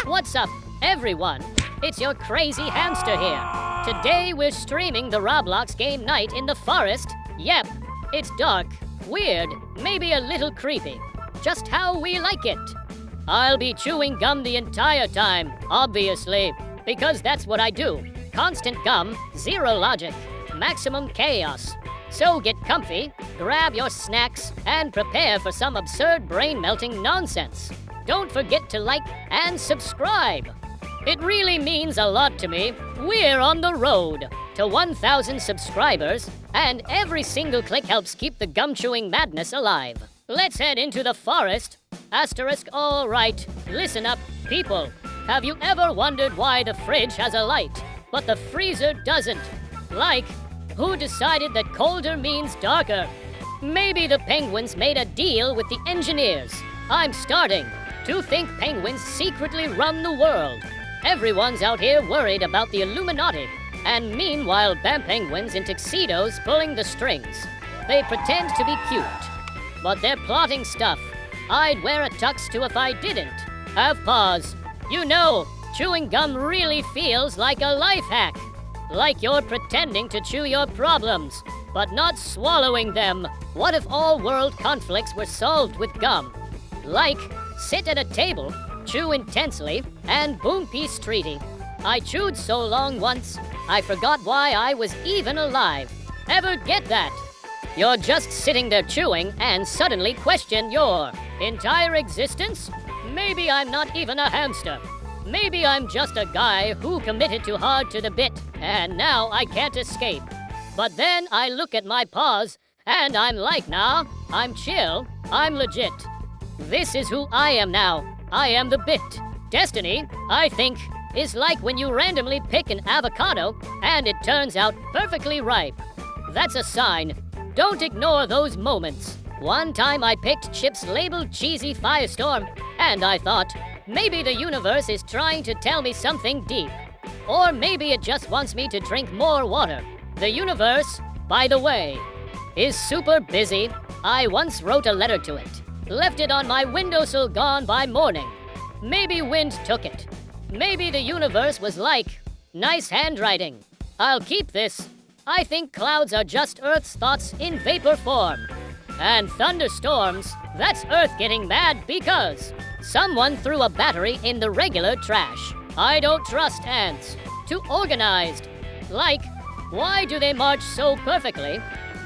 What's up, everyone? It's your crazy hamster here. Today we're streaming the Roblox game night in the forest. Yep, it's dark, weird, maybe a little creepy. Just how we like it. I'll be chewing gum the entire time, obviously, because that's what I do. Constant gum, zero logic, maximum chaos. So get comfy, grab your snacks, and prepare for some absurd brain-melting nonsense. Don't forget to like and subscribe. It really means a lot to me. We're on the road to 1,000 subscribers, and every single click helps keep the gum-chewing madness alive. Let's head into the forest. Asterisk, all right. Listen up, people. Have you ever wondered why the fridge has a light, but the freezer doesn't? Like, who decided that colder means darker? Maybe the penguins made a deal with the engineers. I'm starting to think penguins secretly run the world. Everyone's out here worried about the Illuminati, and meanwhile penguins in tuxedos pulling the strings. They pretend to be cute, but they're plotting stuff. I'd wear a tux too if I didn't. Have pause. You know, chewing gum really feels like a life hack. Like you're pretending to chew your problems, but not swallowing them. What if all world conflicts were solved with gum? Like, sit at a table, chew intensely, and boom, peace treaty. I chewed so long once, I forgot why I was even alive. Ever get that? You're just sitting there chewing and suddenly question your entire existence? Maybe I'm not even a hamster. Maybe I'm just a guy who committed too hard to the bit, and now I can't escape. But then I look at my paws, and I'm like, nah, I'm chill, I'm legit. This is who I am now. I am the bit. Destiny, I think, is like when you randomly pick an avocado, and it turns out perfectly ripe. That's a sign. Don't ignore those moments. One time I picked chips labeled Cheesy Firestorm, and I thought, maybe the universe is trying to tell me something deep. Or maybe it just wants me to drink more water. The universe, by the way, is super busy. I once wrote a letter to it. Left it on my windowsill gone by morning. Maybe wind took it. Maybe the universe was like, nice handwriting. I'll keep this. I think clouds are just Earth's thoughts in vapor form. And thunderstorms, that's Earth getting mad because someone threw a battery in the regular trash. I don't trust ants. Too organized. Like, why do they march so perfectly?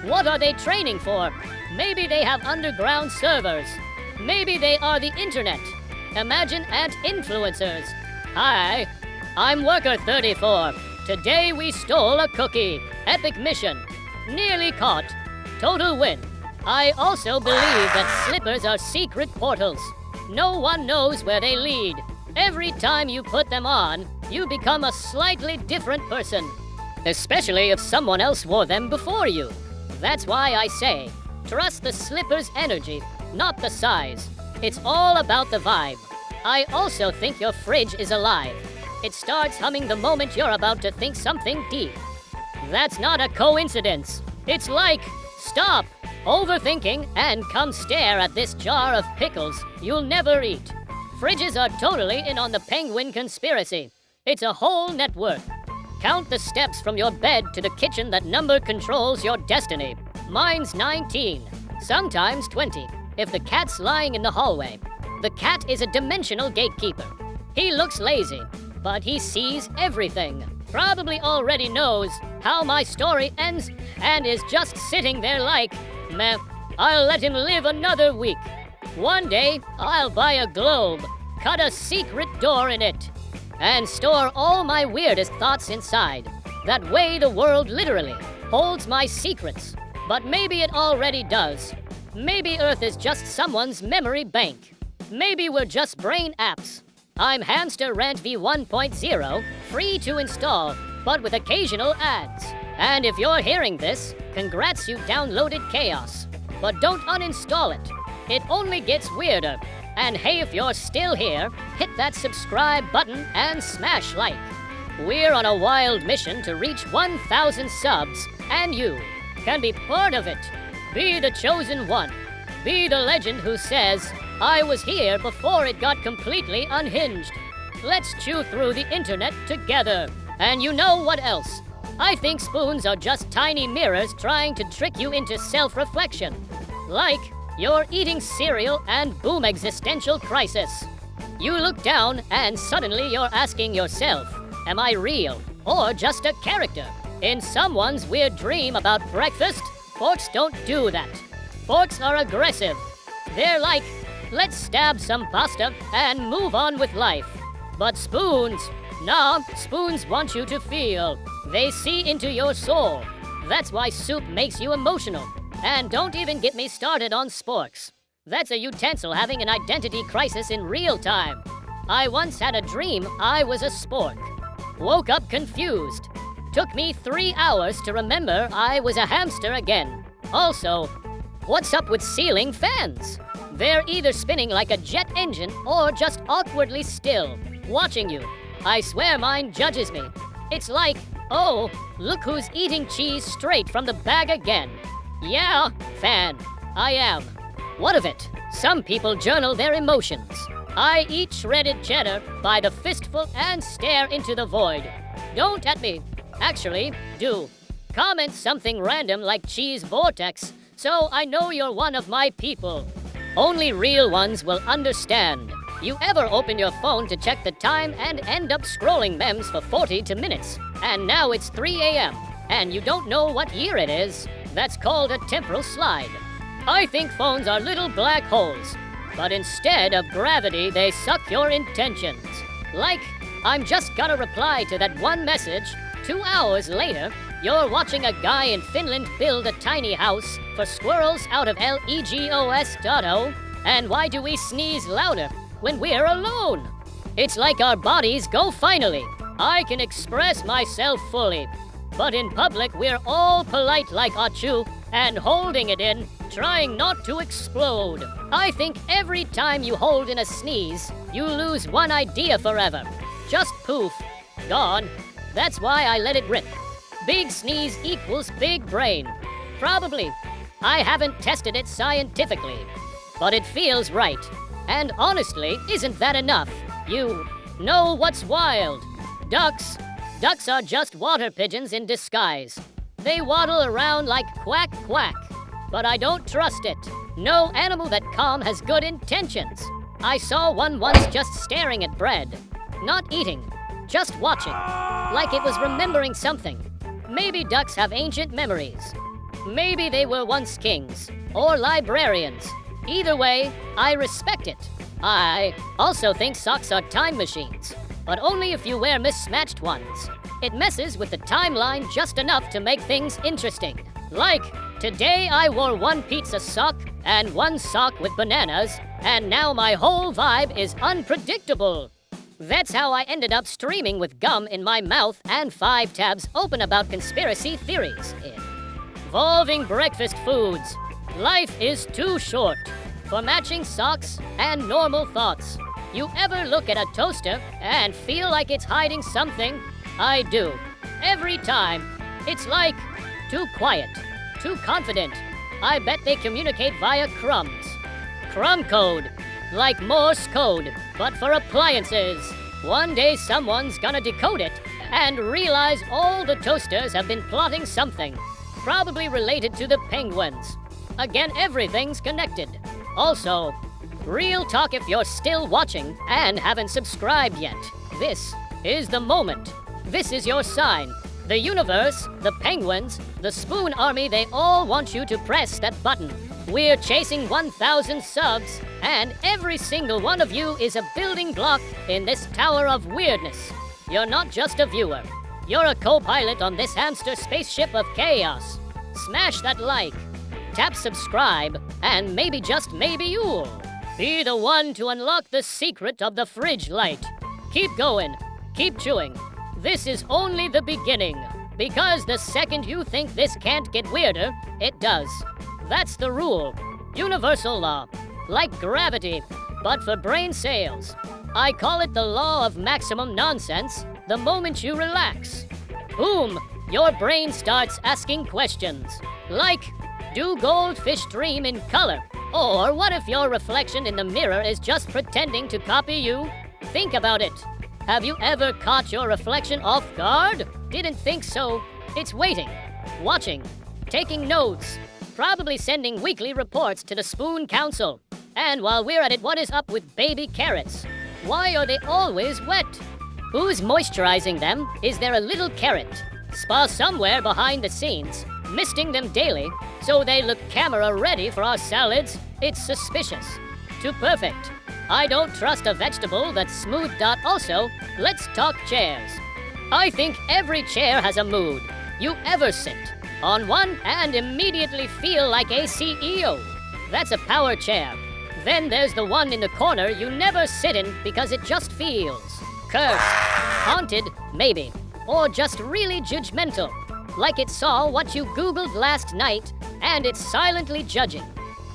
What are they training for? Maybe they have underground servers. Maybe they are the internet. Imagine ant influencers. Hi, I'm Worker 34. Today we stole a cookie. Epic mission. Nearly caught. Total win. I also believe that slippers are secret portals. No one knows where they lead. Every time you put them on, you become a slightly different person. Especially if someone else wore them before you. That's why I say, trust the slipper's energy, not the size. It's all about the vibe. I also think your fridge is alive. It starts humming the moment you're about to think something deep. That's not a coincidence. It's like, stop overthinking and come stare at this jar of pickles you'll never eat. Fridges are totally in on the penguin conspiracy. It's a whole network. Count the steps from your bed to the kitchen. That number controls your destiny. Mine's 19, sometimes 20, if the cat's lying in the hallway. The cat is a dimensional gatekeeper. He looks lazy, but he sees everything. Probably already knows how my story ends and is just sitting there like, meh, I'll let him live another week. One day, I'll buy a globe, cut a secret door in it, and store all my weirdest thoughts inside. That way the world literally holds my secrets. But maybe it already does. Maybe Earth is just someone's memory bank. Maybe we're just brain apps. I'm Hamster Rant V1.0, free to install, but with occasional ads. And if you're hearing this, congrats, you downloaded chaos. But don't uninstall it. It only gets weirder. And hey, if you're still here, hit that subscribe button and smash like. We're on a wild mission to reach 1,000 subs, and you can be part of it. Be the chosen one. Be the legend who says, I was here before it got completely unhinged. Let's chew through the internet together. And you know what else? I think spoons are just tiny mirrors trying to trick you into self-reflection. Like you're eating cereal and boom, existential crisis. You look down and suddenly you're asking yourself, am I real or just a character in someone's weird dream about breakfast? Forks don't do that. Forks are aggressive. They're like, let's stab some pasta and move on with life. But spoons, nah, spoons want you to feel. They see into your soul. That's why soup makes you emotional. And don't even get me started on sporks. That's a utensil having an identity crisis in real time. I once had a dream I was a spork. Woke up confused. Took me 3 hours to remember I was a hamster again. Also, what's up with ceiling fans? They're either spinning like a jet engine or just awkwardly still, watching you. I swear mine judges me. It's like, oh, look who's eating cheese straight from the bag again. Yeah, fan, I am. What of it? Some people journal their emotions. I eat shredded cheddar by the fistful and stare into the void. Don't at me. Actually, do. Comment something random like cheese vortex, so I know you're one of my people. Only real ones will understand. You ever open your phone to check the time and end up scrolling memes for 42 minutes, and now it's 3 a.m., and you don't know what year it is? That's called a temporal slide. I think phones are little black holes, but instead of gravity, they suck your intentions. Like, I'm just gonna reply to that one message. 2 hours later, you're watching a guy in Finland build a tiny house for squirrels out of LEGOS.O. And why do we sneeze louder when we're alone? It's like our bodies go finally. I can express myself fully. But in public, we're all polite like Achu and holding it in, trying not to explode. I think every time you hold in a sneeze, you lose one idea forever. Just poof, gone. That's why I let it rip. Big sneeze equals big brain. Probably. I haven't tested it scientifically, but it feels right. And honestly, isn't that enough? You know what's wild? Ducks. Ducks are just water pigeons in disguise. They waddle around like quack quack. But I don't trust it. No animal that calm has good intentions. I saw one once just staring at bread. Not eating, just watching. Like it was remembering something. Maybe ducks have ancient memories. Maybe they were once kings or librarians. Either way, I respect it. I also think socks are time machines, but only if you wear mismatched ones. It messes with the timeline just enough to make things interesting. Like, today I wore one pizza sock and one sock with bananas, and now my whole vibe is unpredictable. That's how I ended up streaming with gum in my mouth and 5 tabs open about conspiracy theories. Involving breakfast foods. Life is too short for matching socks and normal thoughts. You ever look at a toaster and feel like it's hiding something? I do. Every time. It's like too quiet, too confident. I bet they communicate via crumbs. Crumb code. Like Morse code, but for appliances. One day someone's gonna decode it and realize all the toasters have been plotting something, probably related to the penguins. Again, everything's connected. Also, real talk if you're still watching and haven't subscribed yet. This is the moment. This is your sign. The universe, the penguins, the spoon army, they all want you to press that button. We're chasing 1,000 subs, and every single one of you is a building block in this tower of weirdness. You're not just a viewer. You're a co-pilot on this hamster spaceship of chaos. Smash that like, tap subscribe, and maybe just maybe you'll be the one to unlock the secret of the fridge light. Keep going, keep chewing. This is only the beginning, because the second you think this can't get weirder, it does. That's the rule. Universal law. Like gravity, but for brain cells. I call it the law of maximum nonsense the moment you relax. Boom! Your brain starts asking questions. Like, do goldfish dream in color? Or what if your reflection in the mirror is just pretending to copy you? Think about it. Have you ever caught your reflection off guard? Didn't think so. It's waiting, watching, taking notes, probably sending weekly reports to the Spoon Council. And while we're at it, what is up with baby carrots? Why are they always wet? Who's moisturizing them? Is there a little carrot spa somewhere behind the scenes, misting them daily so they look camera ready for our salads? It's suspicious. Too perfect. I don't trust a vegetable that's smooth. Also, let's talk chairs. I think every chair has a mood. You ever sit on one and immediately feel like a CEO? That's a power chair. Then there's the one in the corner you never sit in because it just feels cursed, haunted, maybe, or just really judgmental, like it saw what you Googled last night and it's silently judging.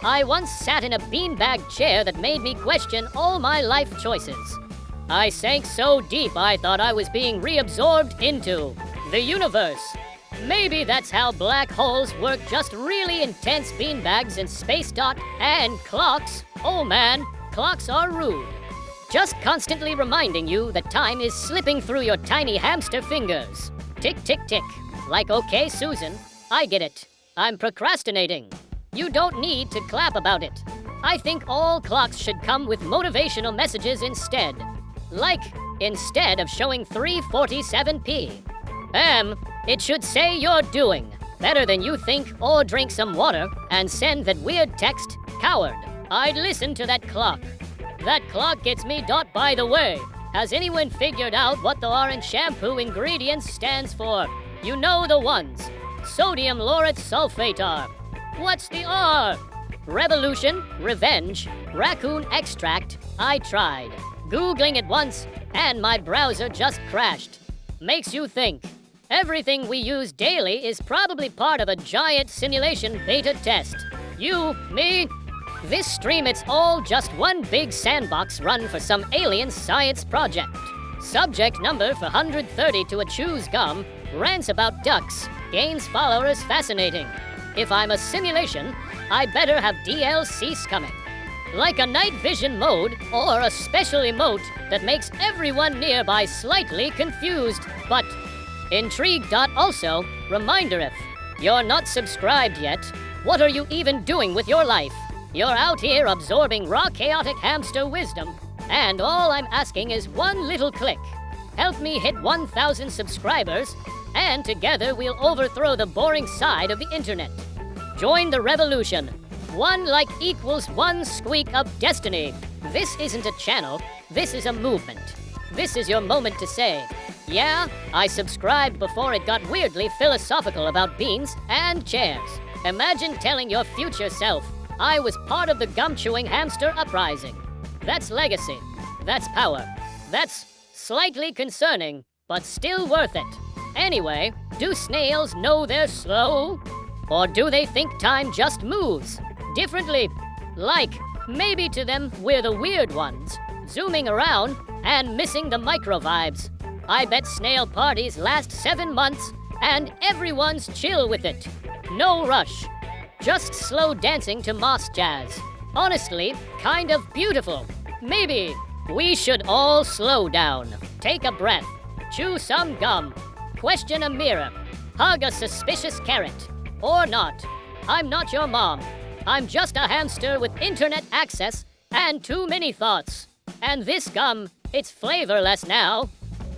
I once sat in a beanbag chair that made me question all my life choices. I sank so deep I thought I was being reabsorbed into the universe. Maybe that's how black holes work, just really intense beanbags in space. And clocks, oh man, clocks are rude. Just constantly reminding you that time is slipping through your tiny hamster fingers. Tick, tick, tick. Like, okay, Susan, I get it. I'm procrastinating. You don't need to clap about it. I think all clocks should come with motivational messages instead. Like, instead of showing 3:47 p.m., it should say you're doing better than you think, or drink some water and send that weird text, coward. I'd listen to that clock. That clock gets me. By the way, has anyone figured out what the orange shampoo ingredients stands for? You know the ones. Sodium lauryl sulfate are. What's the R? Revolution, revenge, raccoon extract. I tried Googling it once and my browser just crashed. Makes you think. Everything we use daily is probably part of a giant simulation beta test. You, me, this stream, it's all just one big sandbox run for some alien science project. Subject number for 130 to a chews gum, rants about ducks, gains followers fascinating. If I'm a simulation, I better have DLCs coming. Like a night vision mode or a special emote that makes everyone nearby slightly confused, but intrigued. Also, reminder, if you're not subscribed yet, what are you even doing with your life? You're out here absorbing raw chaotic hamster wisdom, and all I'm asking is one little click. Help me hit 1,000 subscribers, and together we'll overthrow the boring side of the internet. Join the revolution. One like equals one squeak of destiny. This isn't a channel, this is a movement. This is your moment to say, yeah, I subscribed before it got weirdly philosophical about beans and chairs. Imagine telling your future self, I was part of the gum-chewing hamster uprising. That's legacy. That's power. That's slightly concerning, but still worth it. Anyway, do snails know they're slow? Or do they think time just moves differently? Like, maybe to them we're the weird ones, zooming around and missing the micro vibes. I bet snail parties last 7 months and everyone's chill with it. No rush. Just slow dancing to moss jazz. Honestly, kind of beautiful. Maybe we should all slow down. Take a breath. Chew some gum. Question a mirror. Hug a suspicious carrot. Or not. I'm not your mom. I'm just a hamster with internet access and too many thoughts. And this gum, it's flavorless now.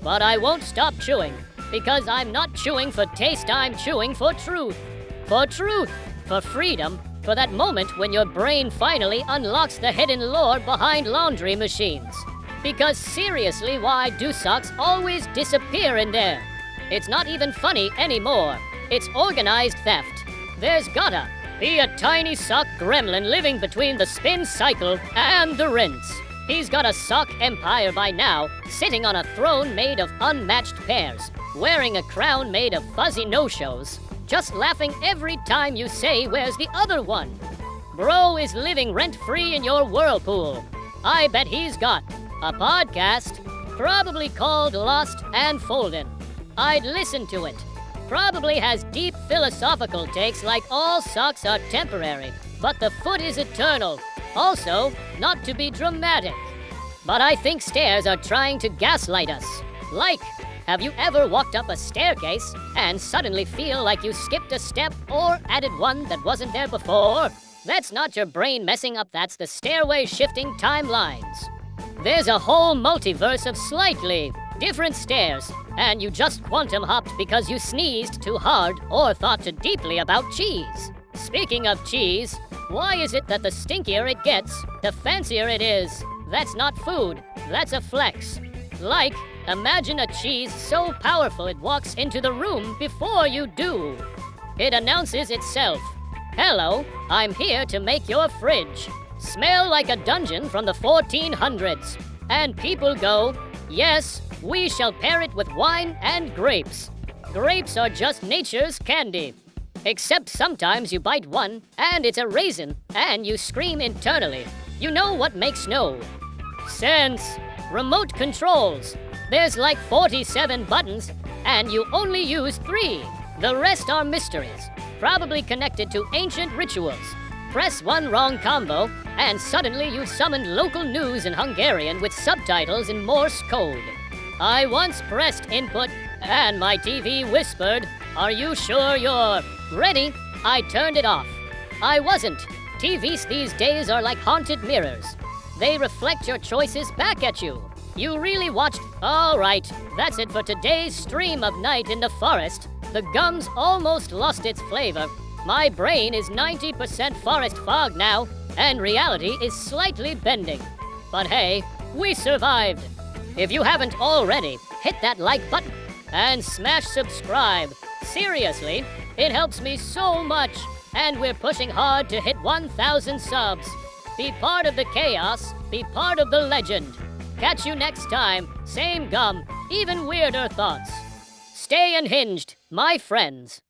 But I won't stop chewing, because I'm not chewing for taste, I'm chewing for truth. For truth, for freedom, for that moment when your brain finally unlocks the hidden lore behind laundry machines. Because seriously, why do socks always disappear in there? It's not even funny anymore. It's organized theft. There's gotta be a tiny sock gremlin living between the spin cycle and the rinse. He's got a sock empire by now, sitting on a throne made of unmatched pairs, wearing a crown made of fuzzy no-shows, just laughing every time you say, where's the other one? Bro is living rent-free in your whirlpool. I bet he's got a podcast, probably called Lost and Folded. I'd listen to it. Probably has deep philosophical takes like all socks are temporary, but the foot is eternal. Also, not to be dramatic. But I think stairs are trying to gaslight us. Like, have you ever walked up a staircase and suddenly feel like you skipped a step or added one that wasn't there before? That's not your brain messing up, that's the stairway shifting timelines. There's a whole multiverse of slightly different stairs, and you just quantum hopped because you sneezed too hard or thought too deeply about cheese. Speaking of cheese, why is it that the stinkier it gets, the fancier it is? That's not food, that's a flex. Like, imagine a cheese so powerful it walks into the room before you do. It announces itself. Hello, I'm here to make your fridge smell like a dungeon from the 1400s. And people go, yes, we shall pair it with wine and grapes. Grapes are just nature's candy. Except sometimes you bite one, and it's a raisin, and you scream internally. You know what makes no sense? Remote controls. There's like 47 buttons, and you only use 3. The rest are mysteries, probably connected to ancient rituals. Press one wrong combo, and suddenly you've summoned local news in Hungarian with subtitles in Morse code. I once pressed input, and my TV whispered, "Are you sure you're ready?" I turned it off. I wasn't. TVs these days are like haunted mirrors. They reflect your choices back at you. You really watched. All right, that's it for today's stream of Night in the Forest. The gums almost lost its flavor. My brain is 90% forest fog now, and reality is slightly bending. But hey, we survived. If you haven't already, hit that like button and smash subscribe. Seriously, it helps me so much, and we're pushing hard to hit 1,000 subs. Be part of the chaos, be part of the legend. Catch you next time, same gum, even weirder thoughts. Stay unhinged, my friends.